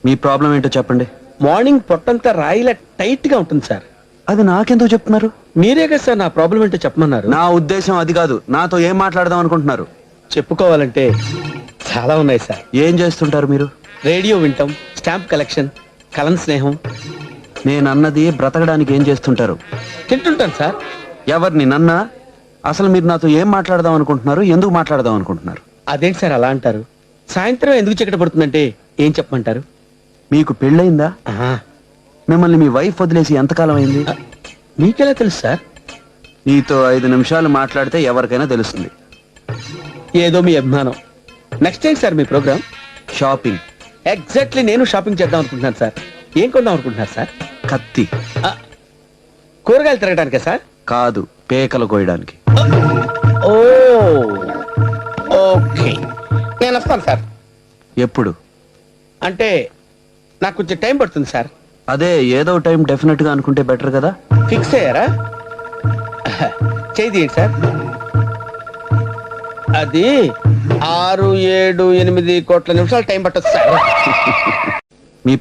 మీ problem ఏంటో చెప్పండి. Morning పొట్టంతా రాయిలా టైట్ గా ఉంటుంది సార్. అది నాకెందుకు చెప్తున్నారు? మీరే కదా సార్ నా ప్రాబ్లం ఏంటో చెప్పమన్నారు. నా ఉద్దేశం అది కాదు. నాతో ఏం మాట్లాడదాం అనుకుంటున్నారు? చెప్పుకోవాలంటే చాలా ఉన్నాయి సార్. ఏం చేస్తుంటారు మీరు? రేడియో వింటాం, స్టాంప్ కలెక్షన్, కలన్ స్నేహం. నేను అన్నది బ్రతకడానికి ఏం చేస్తుంటారు? తింటుంటాను సార్. ఎవరిని? నన్నా? అసలు మీరు నాతో ఏం మాట్లాడదాం అనుకుంటున్నారు? ఎందుకు మాట్లాడదాం అనుకుంటున్నారు? అదేంటి సార్ అలా అంటారు? సాయంత్రం ఎందుకు చీకటి పడుతుందంటే ఏం చెప్పమంటారు? మీకు పెళ్ళయిందా? ఆహా, మిమ్మల్ని మీ వైఫ్ వదిలేసి ఎంతకాలం అయింది? మీకెలా తెలుసు సార్? నీతో 5 నిమిషాలు మాట్లాడితే ఎవరికైనా తెలుస్తుంది. ఏదో మీ అభిమానం. నెక్స్ట్ టైం సార్ మీ ప్రోగ్రామ్? షాపింగ్. ఎగ్జాక్ట్లీ నేను షాపింగ్ చేద్దాం అనుకుంటున్నాను సార్. ఏం కొందాం అనుకుంటున్నారు సార్? కత్తి. కూరగాయలు తిరగడానికా సార్? కాదు, పేకలు కోయడానికి. ఓ ఓకే, నేను వస్తాను సార్. ఎప్పుడు? అంటే నాకు కొంచెం టైం పడుతుంది సార్. అదే, ఏదో టైం డెఫినెట్ గా అనుకుంటే బెటర్ కదా. ఫిక్స్ అయ్యారా? చేయి తీయండి సార్. అది 6, 7, 8 కోట్ల నిమిషాలు టైం పట్టొచ్చు సార్.